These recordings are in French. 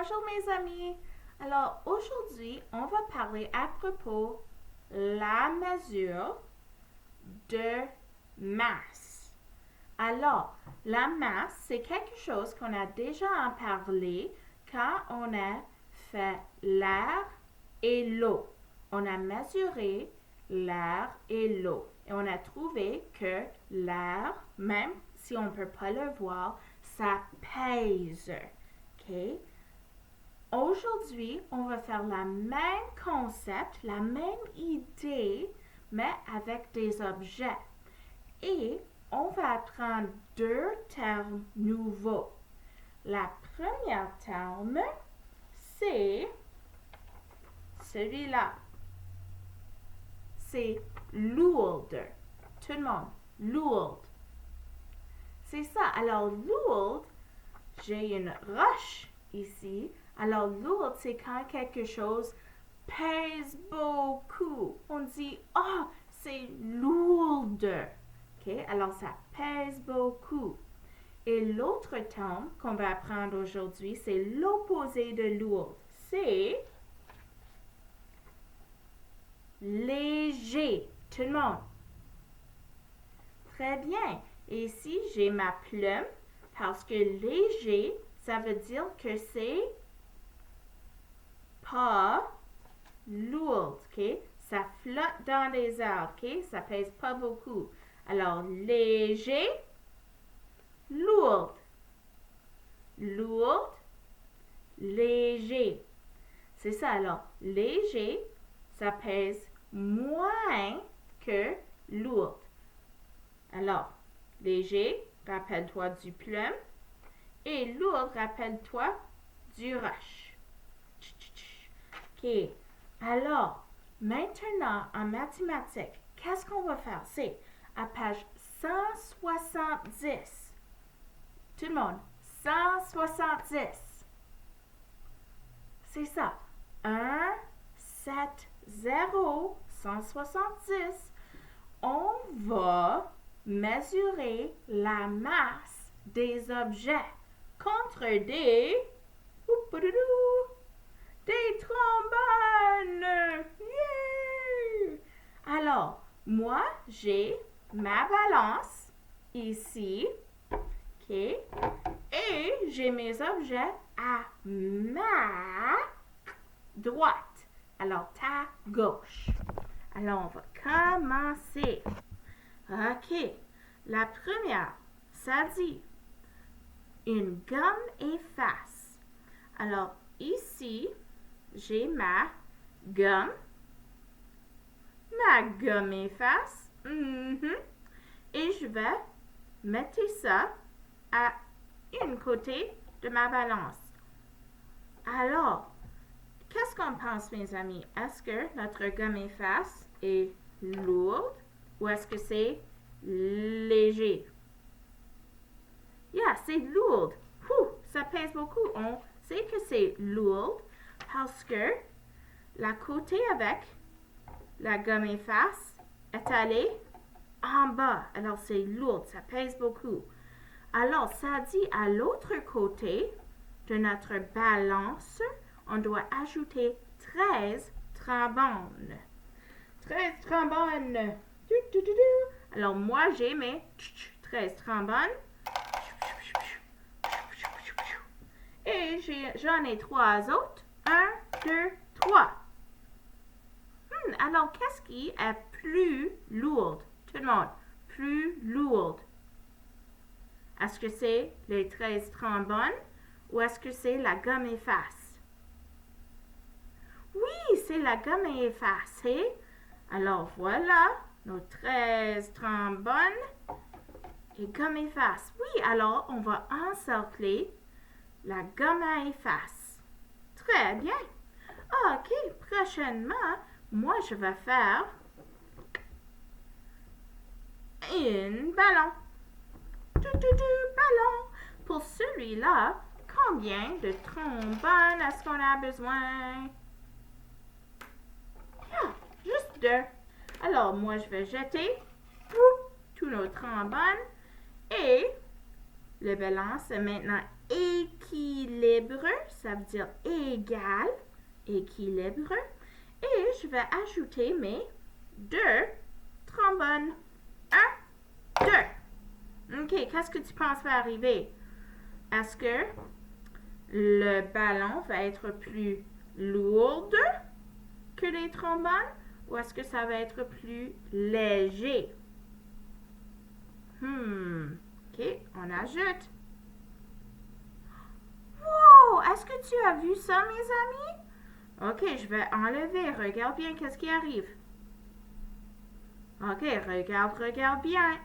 Bonjour mes amis. Alors aujourd'hui, on va parler à propos la mesure de masse. Alors, la masse, c'est quelque chose qu'on a déjà en parlé quand on a fait l'air et l'eau. On a mesuré l'air et l'eau et on a trouvé que l'air, même si on ne peut pas le voir, ça pèse. OK? Aujourd'hui, on va faire le même concept, la même idée, mais avec des objets. Et on va apprendre deux termes nouveaux. La première terme, c'est celui-là. C'est lourd. Tout le monde, lourd. C'est ça. Alors, lourd, j'ai une roche ici. Alors, lourd, c'est quand quelque chose pèse beaucoup. On dit, oh, c'est lourd. OK? Alors, ça pèse beaucoup. Et l'autre terme qu'on va apprendre aujourd'hui, c'est l'opposé de lourd. C'est léger. Tout le monde. Très bien. Et ici, j'ai ma plume parce que léger, ça veut dire que c'est pas lourd, OK? Ça flotte dans les airs, OK? Ça pèse pas beaucoup. Alors, léger, lourd. Lourd, léger. C'est ça, alors, léger, ça pèse moins que lourd. Alors, léger, rappelle-toi du plume. Et lourd, rappelle-toi du roche. OK. Alors, maintenant, en mathématiques, qu'est-ce qu'on va faire? C'est à page 170. Tout le monde, 170. C'est ça. 1, 7, 0, 170. On va mesurer la masse des objets contre des trombones. Yeah! Alors, moi, j'ai ma balance ici, OK? Et j'ai mes objets à ma droite. Alors, ta gauche. Alors, on va commencer. OK. La première, ça dit une gomme efface. Alors, ici, j'ai ma gomme efface. Et je vais mettre ça à une côté de ma balance. Alors, qu'est-ce qu'on pense, mes amis? Est-ce que notre gomme efface est lourde ou est-ce que c'est léger? Yeah, c'est lourd. Ça pèse beaucoup. On sait que c'est lourd parce que la côté avec la gomme efface est allée en bas. Alors, c'est lourd. Ça pèse beaucoup. Alors, ça dit à l'autre côté de notre balance, on doit ajouter 13 trombones. 13 trombones. Alors, moi, j'ai mes 13 trombones. Et j'en ai 3 autres. 1, 2, 3. Alors, qu'est-ce qui est plus lourd? Tout le monde, plus lourd. Est-ce que c'est les 13 trombones ou est-ce que c'est la gomme efface? Oui, c'est la gomme effacée. Alors, voilà, nos 13 trombones et gomme efface. Oui, alors, on va encercler la gomme à efface. Très bien. OK, prochainement, moi, je vais faire un ballon. Ballon. Pour celui-là, combien de trombones est-ce qu'on a besoin? Juste 2. Alors, moi, je vais jeter tous nos trombones et le ballon est maintenant équilibre, ça veut dire égal, équilibre. Et je vais ajouter mes 2 trombones. 1, 2. OK, qu'est-ce que tu penses va arriver? Est-ce que le ballon va être plus lourd que les trombones ou est-ce que ça va être plus léger? OK, on ajoute. Wow! Est-ce que tu as vu ça, mes amis? OK, je vais enlever. Regarde bien qu'est-ce qui arrive. OK, regarde bien.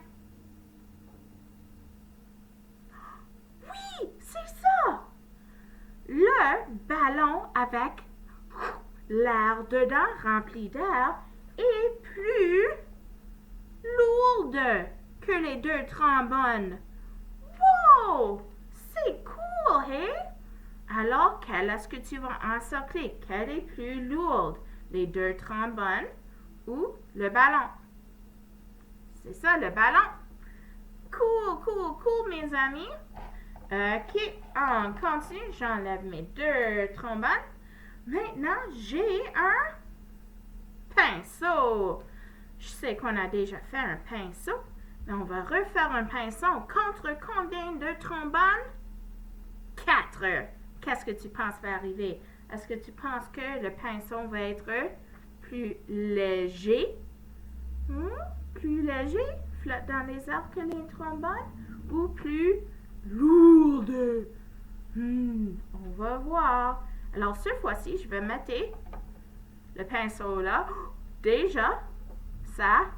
Oui, c'est ça! Le ballon avec l'air dedans, rempli d'air, est plus lourde que les 2 trombones. Wow! C'est cool, hein? Alors, quelle est-ce que tu vas encercler? Quelle est plus lourde? Les 2 trombones ou le ballon? C'est ça, le ballon. Cool, mes amis. OK, on continue. J'enlève mes 2 trombones. Maintenant, j'ai un pinceau. Je sais qu'on a déjà fait un pinceau, mais on va refaire un pinceau contre combien de trombones? 4. Qu'est-ce que tu penses va arriver? Est-ce que tu penses que le pinceau va être plus léger? Plus léger, flotte dans les airs que les trombones? Ou plus lourde? On va voir. Alors, cette fois-ci, je vais mettre le pinceau là. Déjà, ça,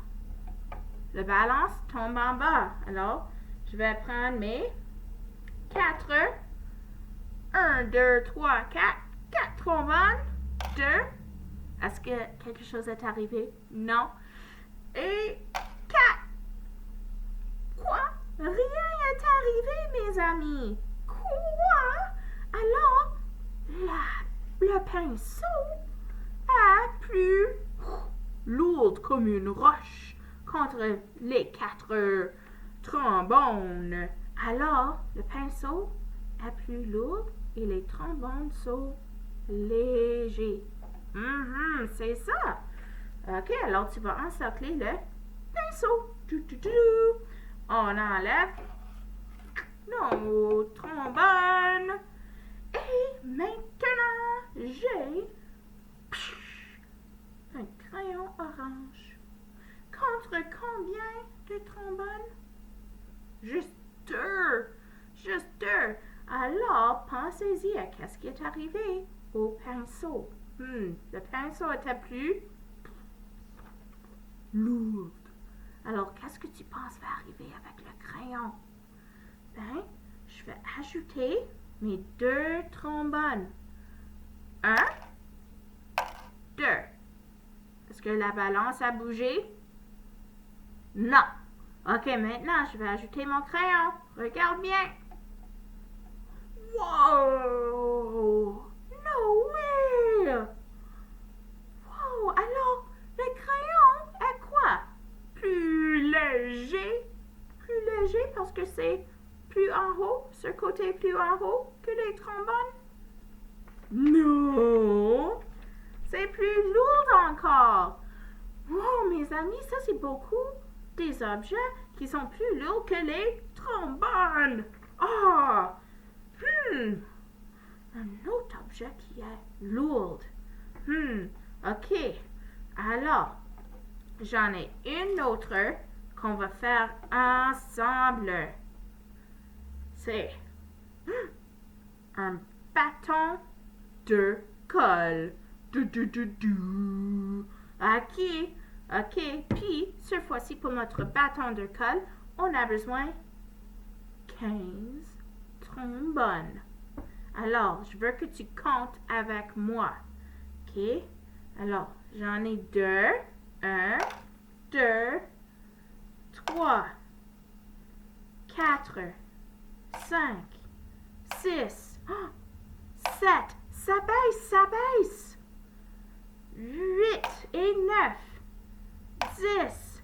le balance tombe en bas. Alors, je vais prendre mes 4. 1, 2, 3, 4. 4 trombones. 2. Est-ce que quelque chose est arrivé? Non. Et 4. Quoi? Rien n'est arrivé, mes amis. Quoi? Alors, le pinceau est plus lourd comme une roche contre les 4 trombones. Alors, le pinceau est plus lourd et les trombones sont légers. C'est ça. OK, alors tu vas encercler le pinceau. On enlève nos trombones. Et maintenant, j'ai un crayon orange. Contre combien de trombones? Juste 2. Juste 2. Alors, pensez-y à qu'est-ce qui est arrivé au pinceau. Le pinceau était plus lourd. Alors, qu'est-ce que tu penses va arriver avec le crayon? Ben, je vais ajouter mes 2 trombones. 1, 2. Est-ce que la balance a bougé? Non. OK, maintenant, je vais ajouter mon crayon. Regarde bien. Wow! No way! Wow! Alors, le crayon est quoi? Plus léger? Plus léger parce que c'est plus en haut, ce côté plus en haut que les trombones? Non! C'est plus lourd encore. Wow, mes amis, ça c'est beaucoup des objets qui sont plus lourds que les trombones. Un autre objet qui est lourd. OK. Alors, j'en ai une autre qu'on va faire ensemble. C'est un bâton de colle. OK. Puis, cette fois-ci, pour notre bâton de colle, on a besoin 15 trombones. Alors, je veux que tu comptes avec moi. OK? Alors, j'en ai 2. 1, 2, 3, 4, 5, 6, 7. Ça baisse. 8 et 9, 10,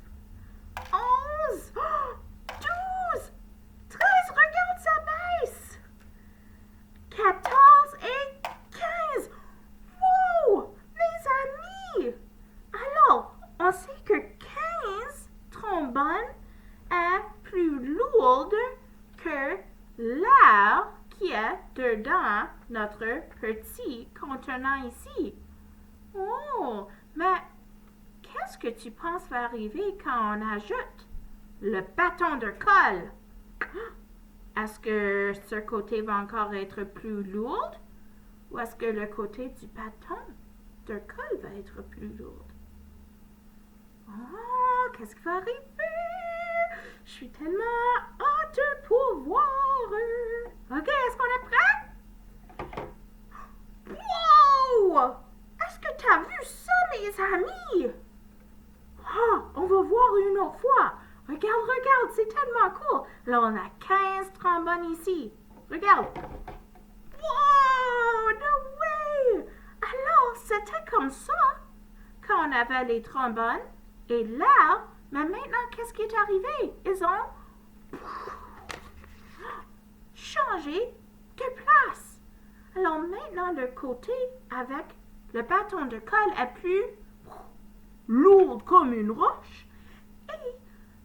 11, 12, 13. Regarde, ça baisse. dans notre petit contenant ici. Oh, mais qu'est-ce que tu penses va arriver quand on ajoute le bâton de colle? Est-ce que ce côté va encore être plus lourd ou est-ce que le côté du bâton de colle va être plus lourd? Oh, qu'est-ce qui va arriver? Je suis tellement hâte pour voir. Ok, est-ce qu'on est prêt? Wow! Est-ce que tu as vu ça, mes amis? Oh, on va voir une autre fois. Regarde, c'est tellement cool. Là, on a 15 trombones ici. Regarde. Wow, no way! Alors, c'était comme ça quand on avait les trombones. Et là, mais maintenant, qu'est-ce qui est arrivé? Ils ont changé de place. Alors maintenant, le côté avec le bâton de colle est plus lourd comme une roche. Et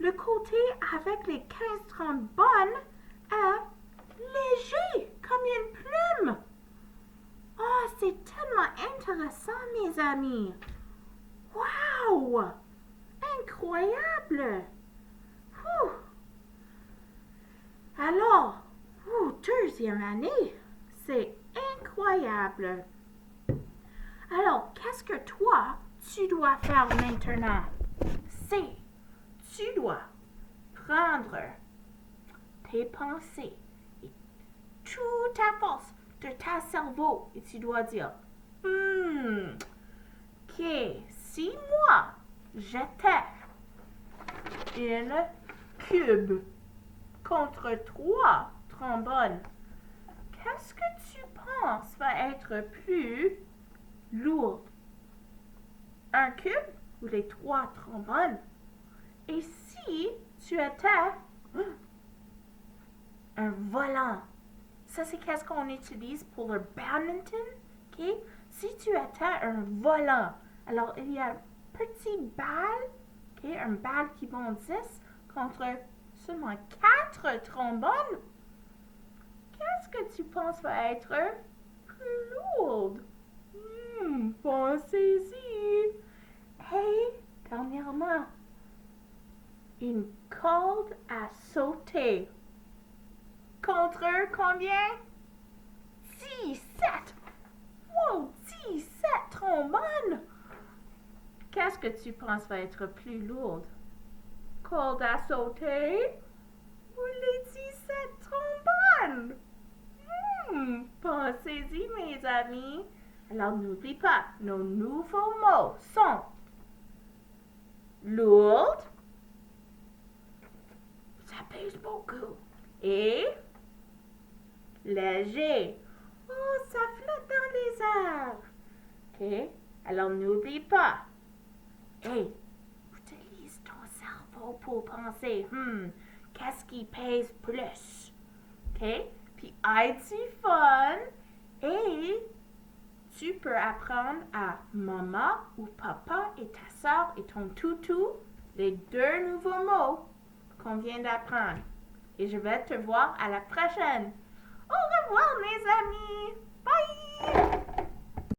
le côté avec les 15 trombones est léger comme une plume. Oh, c'est tellement intéressant, mes amis. Wow! Incroyable! Ouh. Alors, deuxième année, c'est incroyable. Alors, qu'est-ce que toi, tu dois faire maintenant? C'est, tu dois prendre tes pensées et toute ta force de ta cerveau et tu dois dire, ok, si moi, j'étais une cube contre 3 trombones, qu'est-ce que tu penses va être plus lourd? Un cube ou les 3 trombones? Et si tu étais un volant? Ça, c'est qu'est-ce qu'on utilise pour le badminton, ok? Si tu étais un volant, alors il y a un petit balle, ok? Un balle qui bondisse contre seulement 4 trombones. Qu'est-ce que tu penses va être plus lourd? Pensez-y. Hey, dernièrement, une corde à sauter. Contre combien? 17! Wow, 17 trombones! Qu'est-ce que tu penses va être plus lourd? Corde à sauter ou les 17 trombones? Pensez-y, mes amis. Alors, n'oublie pas, nos nouveaux mots sont lourde, ça pèse beaucoup, et léger. Oh, ça flotte dans les airs. Ok, alors n'oublie pas. Hey, utilise ton cerveau pour penser. Qu'est-ce qui pèse plus? Ok, puis aide-tu fun et tu peux apprendre à maman ou papa et ta soeur et ton toutou les 2 nouveaux mots qu'on vient d'apprendre. Et je vais te voir à la prochaine. Au revoir, mes amis!